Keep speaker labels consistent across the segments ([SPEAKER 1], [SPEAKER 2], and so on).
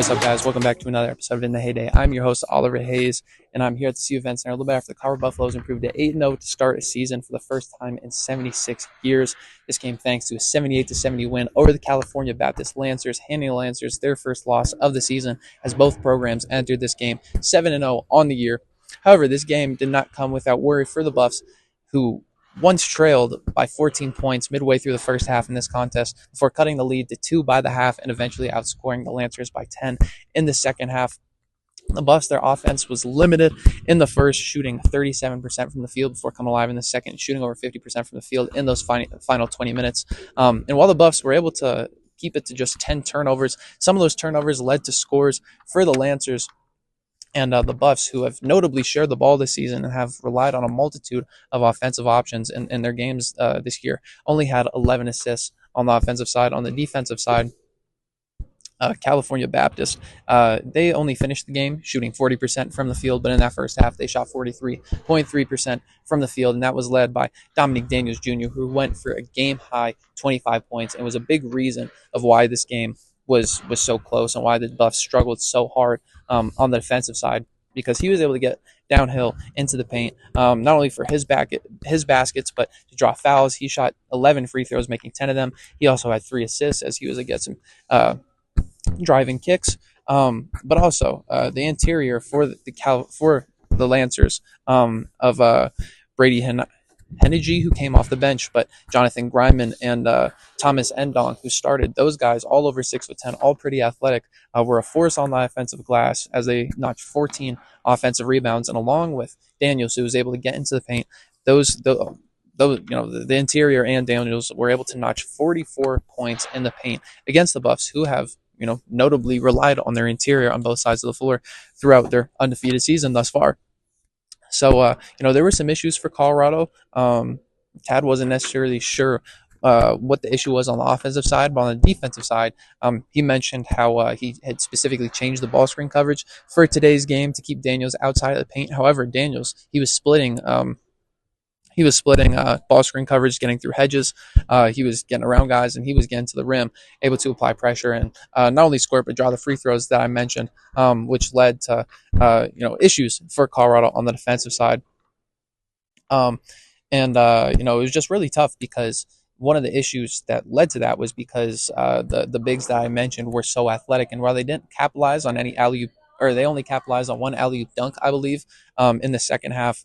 [SPEAKER 1] What's up, guys? Welcome back to another episode of In the Heyday. I'm your host, Oliver Hayes, and I'm here at the CU Event Center a little bit after the Colorado Buffaloes improved to 8-0 to start a season for the first time in 76 years. This came thanks to a 78-70 win over the California Baptist Lancers, handing the Lancers their first loss of the season as both programs entered this game 7-0 on the year. However, this game did not come without worry for the Buffs, who once trailed by 14 points midway through the first half in this contest before cutting the lead to 2 by the half and eventually outscoring the Lancers by 10 in the second half. The Buffs, their offense was limited in the first, shooting 37% from the field before coming alive in the second, shooting over 50% from the field in those final 20 minutes. And while the Buffs were able to keep it to just 10 turnovers, some of those turnovers led to scores for the Lancers. And the Buffs, who have notably shared the ball this season and have relied on a multitude of offensive options in their games this year, only had 11 assists on the offensive side. On the defensive side, California Baptist, they only finished the game shooting 40% from the field, but in that first half, they shot 43.3% from the field, and that was led by Dominique Daniels Jr., who went for a game-high 25 points and was a big reason of why this game was so close and why the Buffs struggled so hard on the defensive side, because he was able to get downhill into the paint, not only for his baskets, but to draw fouls. He shot 11 free throws, making 10 of them. He also had 3 assists as he was able to get some driving kicks, but also the interior for the Lancers of Brady Hennigy, who came off the bench, but Jonathan Griman and Thomas Endong, who started. Those guys, all over 6'10", all pretty athletic, were a force on the offensive glass as they notched 14 offensive rebounds, and along with Daniels, who was able to get into the paint, the interior and Daniels were able to notch 44 points in the paint against the Buffs, who have notably relied on their interior on both sides of the floor throughout their undefeated season thus far. So, there were some issues for Colorado. Tad wasn't necessarily sure what the issue was on the offensive side, but on the defensive side, he mentioned how he had specifically changed the ball screen coverage for today's game to keep Daniels outside of the paint. However, Daniels, he was splitting ball screen coverage, getting through hedges. He was getting around guys, and he was getting to the rim, able to apply pressure and not only score but draw the free throws that I mentioned, which led to issues for Colorado on the defensive side. It was just really tough because one of the issues that led to that was because the bigs that I mentioned were so athletic, and while they didn't capitalize on any alley-oop, or they only capitalized on one alley-oop dunk, I believe, in the second half.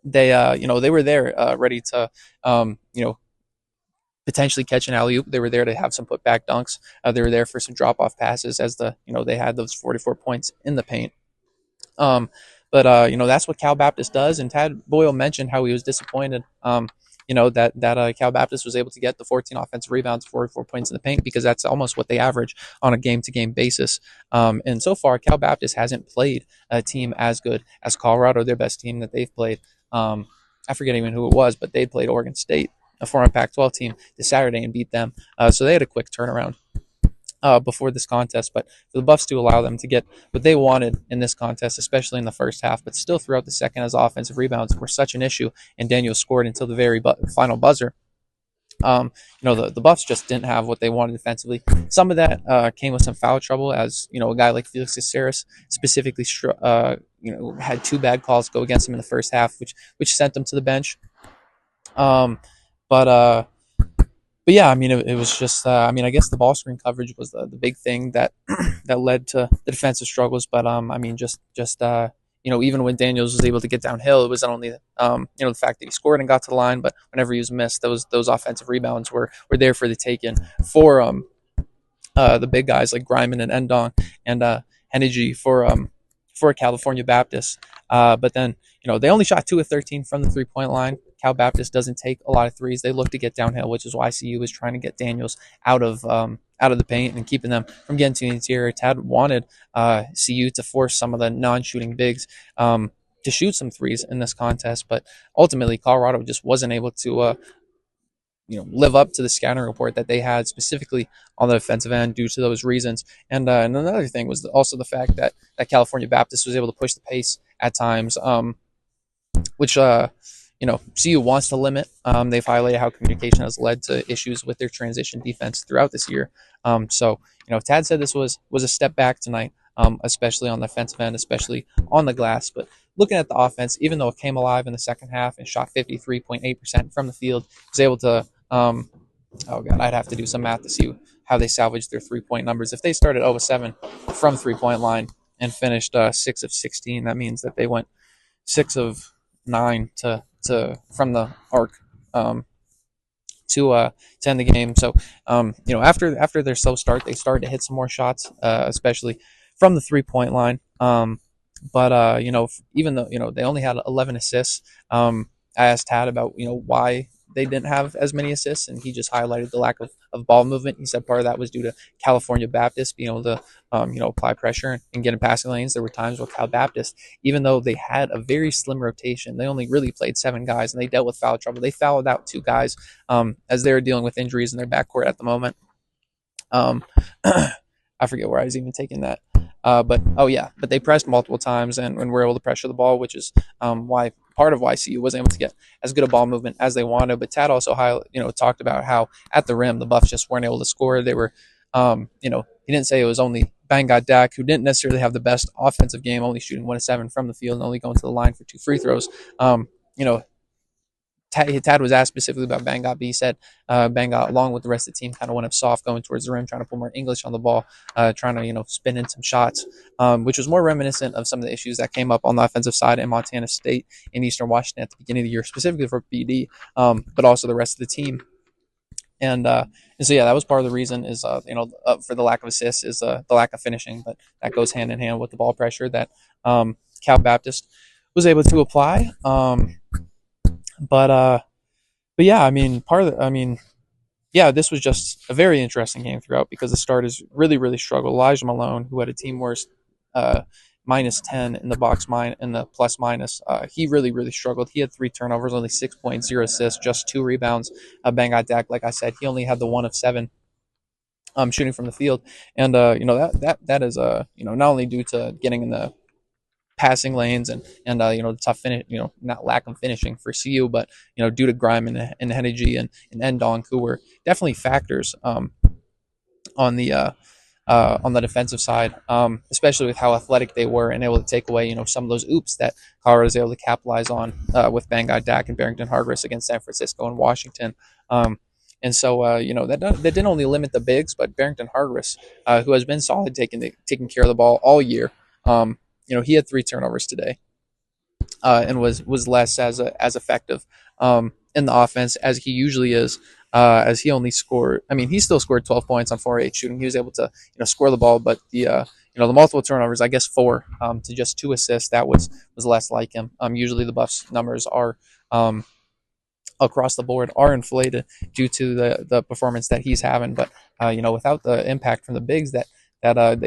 [SPEAKER 1] They were there ready to potentially catch an alley-oop. They were there to have some putback dunks. They were there for some drop-off passes as they had those 44 points in the paint. But that's what Cal Baptist does. And Tad Boyle mentioned how he was disappointed. That Cal Baptist was able to get the 14 offensive rebounds, 44 points in the paint, because that's almost what they average on a game-to-game basis. And so far, Cal Baptist hasn't played a team as good as Colorado, their best team that they've played. I forget even who it was, but they played Oregon State, a former Pac-12 team, this Saturday and beat them. So they had a quick turnaround before this contest. But for the Buffs to allow them to get what they wanted in this contest, especially in the first half, but still throughout the second, as offensive rebounds were such an issue, and Daniel scored until the very final buzzer. The Buffs just didn't have what they wanted defensively. Some of that came with some foul trouble, as a guy like Felix Caceres specifically, had 2 bad calls go against him in the first half, which sent him to the bench. But yeah, it was just, I guess the ball screen coverage was the big thing that that led to the defensive struggles. But even when Daniels was able to get downhill, it was not only the fact that he scored and got to the line, but whenever he was missed, those offensive rebounds were there for the taking for the big guys like Griman and Endong and Hennigy for California Baptist. But then they only shot 2 of 13 from the 3-point line. Cal Baptist doesn't take a lot of threes. They look to get downhill, which is why CU is trying to get Daniels out of the paint and keeping them from getting to the interior. Tad wanted CU to force some of the non-shooting bigs to shoot some threes in this contest, but ultimately Colorado just wasn't able to live up to the scouting report that they had specifically on the defensive end due to those reasons. And another thing was also the fact that California Baptist was able to push the pace at times, which CU wants to limit. They've highlighted how communication has led to issues with their transition defense throughout this year. So Tad said this was a step back tonight, especially on the defensive end, especially on the glass. But looking at the offense, even though it came alive in the second half and shot 53.8% from the field, was able to oh god, I'd have to do some math to see how they salvaged their 3-point numbers. If they started 0-7 from 3-point line and finished 6 of 16, that means that they went 6 of 9 to from the arc. To end the game. So, after their slow start, they started to hit some more shots, especially from the 3-point line. But even though they only had 11 assists, I asked Tad about why they didn't have as many assists, and he just highlighted the lack of ball movement. He said part of that was due to California Baptist being able to apply pressure and get in passing lanes. There were times where Cal Baptist, even though they had a very slim rotation, they only really played 7 guys, and they dealt with foul trouble. They fouled out 2 guys as they were dealing with injuries in their backcourt at the moment. I forget where I was even taking that. But they pressed multiple times and were able to pressure the ball, which is why part of why CU wasn't able to get as good a ball movement as they wanted. But Tad also talked about how at the rim the Buffs just weren't able to score. They were, he didn't say it was only Banggot Dak, who didn't necessarily have the best offensive game, only shooting 1 of 7 from the field and only going to the line for 2 free throws. Tad was asked specifically about Banggot, but he said Banggot, along with the rest of the team, kind of went up soft going towards the rim, trying to put more English on the ball, trying to spin in some shots, which was more reminiscent of some of the issues that came up on the offensive side in Montana State and Eastern Washington at the beginning of the year, specifically for BD, but also the rest of the team. And so yeah, that was part of the reason is for the lack of assists is the lack of finishing, but that goes hand in hand with the ball pressure that Cal Baptist was able to apply. But yeah, this was just a very interesting game throughout because the starters really, really struggled. Elijah Malone, who had a team worst -10 in the box in the plus minus, he really, really struggled. He had 3 turnovers, only 6 points, 0 assists, just 2 rebounds. Banggot Dak, like I said, he only had the 1 of 7 shooting from the field, and that is not only due to getting in the passing lanes and the tough finish, not lack of finishing for CU, but due to Grime and Hennigy and Endonk, who were definitely factors on the defensive side, especially with how athletic they were and able to take away some of those oops that Colorado was able to capitalize on with Banggot Dak and Barrington Hargress against San Francisco and Washington. And so, that didn't only limit the bigs, but Barrington Hargress, who has been solid taking care of the ball all year. He had 3 turnovers today, and was less as effective in the offense as he usually is. As he only scored, he still scored 12 points on 4-8 shooting. He was able to score the ball, but the multiple turnovers, I guess 4 to just 2 assists, that was less like him. Usually the Buffs numbers are across the board are inflated due to the performance that he's having, but without the impact from the bigs that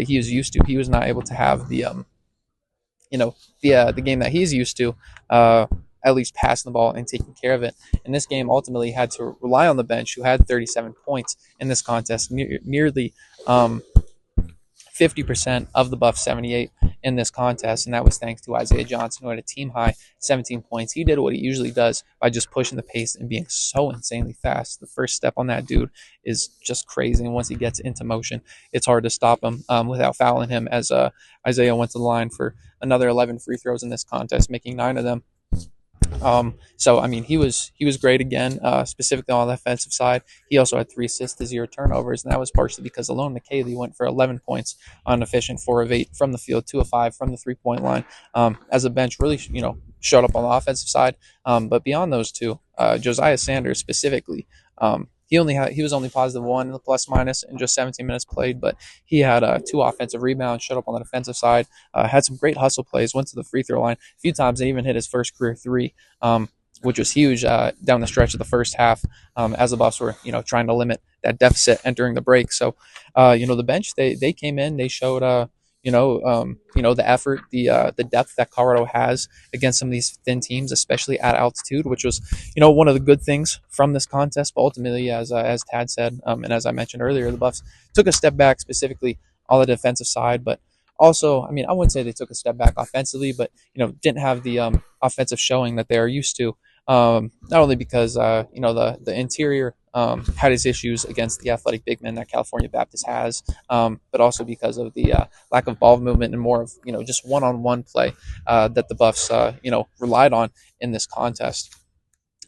[SPEAKER 1] he is used to, he was not able to have the the game that he's used to, at least passing the ball and taking care of it. And this game ultimately had to rely on the bench, who had 37 points in this contest, nearly 50% of the Buffs 78 in this contest, and that was thanks to Isaiah Johnson, who had a team high 17 points. He did what he usually does by just pushing the pace and being so insanely fast. The first step on that dude is just crazy, and once he gets into motion, it's hard to stop him without fouling him, as Isaiah went to the line for another 11 free throws in this contest, making 9 of them. He was great again, specifically on the offensive side. He also had 3 assists to 0 turnovers, and that was partially because alone McKaylee went for 11 points on efficient 4 of 8 from the field, 2 of 5 from the 3-point line. As a bench really, showed up on the offensive side. But beyond those two, Josiah Sanders specifically, he was only positive 1 in the plus minus in just 17 minutes played, but he had 2 offensive rebounds, showed up on the defensive side, had some great hustle plays, went to the free throw line a few times, and even hit his first career 3, which was huge down the stretch of the first half, as the Buffs were trying to limit that deficit entering the break. So the bench, they came in, they showed the effort, the depth that Colorado has against some of these thin teams, especially at altitude, which was, one of the good things from this contest. But ultimately, as Tad said, and as I mentioned earlier, the Buffs took a step back, specifically on the defensive side. But also, I wouldn't say they took a step back offensively, but didn't have the offensive showing that they are used to. Not only because the interior had its issues against the athletic big men that California Baptist has, but also because of the lack of ball movement and more of just one-on-one play that the Buffs relied on in this contest.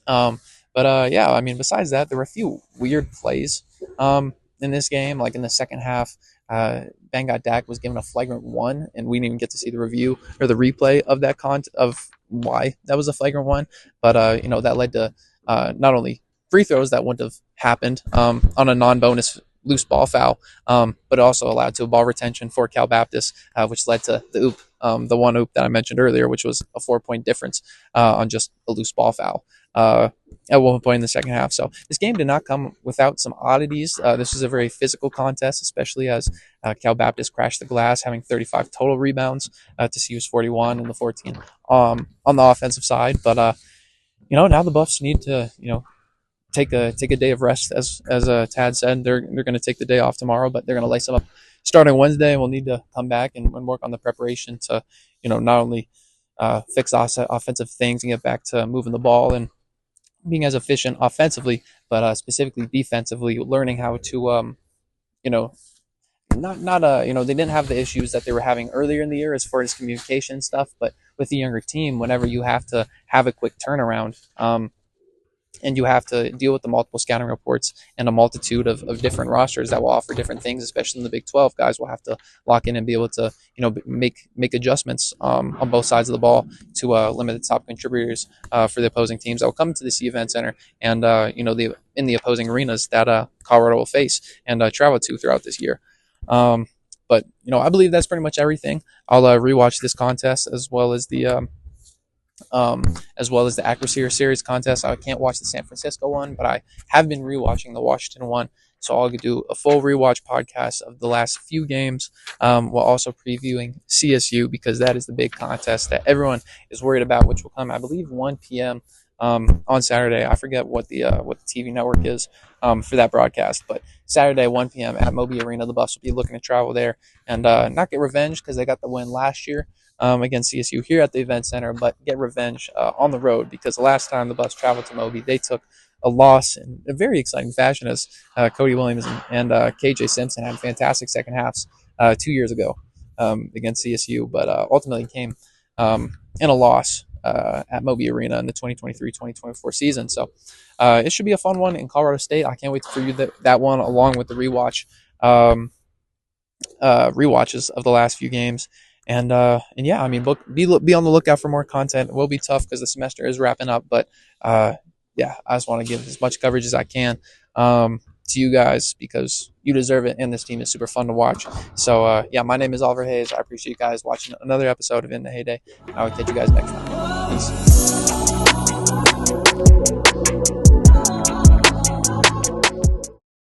[SPEAKER 1] But yeah, I mean, besides that, there were a few weird plays in this game. Like in the second half, Banggot Dak was given a flagrant one, and we didn't even get to see the review or the replay of that of why that was a flagrant one. But that led to not only free throws that wouldn't have happened on a non-bonus loose ball foul, but it also allowed to a ball retention for Cal Baptist, which led to the oop, the one oop that I mentioned earlier, which was a 4-point difference on just a loose ball foul. At one point in the second half. So this game did not come without some oddities. This was a very physical contest, especially as Cal Baptist crashed the glass, having 35 total rebounds to CU's 41 and the 14 on the offensive side. But now the Buffs need to take a day of rest, as Tad said. They're going to take the day off tomorrow, but they're going to lace them up starting Wednesday, and we'll need to come back and work on the preparation to not only fix offensive things and get back to moving the ball and being as efficient offensively, but specifically defensively, learning how to, they didn't have the issues that they were having earlier in the year as far as communication stuff, but with a younger team, whenever you have to have a quick turnaround, and you have to deal with the multiple scouting reports and a multitude of different rosters that will offer different things, especially in the Big 12. Guys will have to lock in and be able to, make adjustments on both sides of the ball to limit the top contributors for the opposing teams that will come to the Event Center and, in the opposing arenas that Colorado will face and travel to throughout this year. But I believe that's pretty much everything. I'll rewatch this contest as well as the Accuracy or Series contest. I can't watch the San Francisco one, but I have been rewatching the Washington one. So I'll do a full rewatch podcast of the last few games, while also previewing CSU, because that is the big contest that everyone is worried about, which will come, I believe, 1 p.m. On Saturday. I forget what the TV network is for that broadcast, but Saturday 1 p.m. at Moby Arena. The Buffs will be looking to travel there and not get revenge because they got the win last year against CSU here at the Event Center, but get revenge on the road, because the last time the Buffs traveled to Moby, they took a loss in a very exciting fashion as Cody Williams and KJ Simpson had fantastic second halves 2 years ago against CSU, but ultimately came in a loss at Moby Arena in the 2023-2024 season. So it should be a fun one in Colorado State. I can't wait to preview that one along with the rewatches of the last few games. And yeah, I mean, be on the lookout for more content. It will be tough because the semester is wrapping up, but yeah, I just want to give as much coverage as I can to you guys because you deserve it, and this team is super fun to watch. So yeah, my name is Oliver Hayes. I appreciate you guys watching another episode of In the Heyday. I will catch you guys next time. Peace.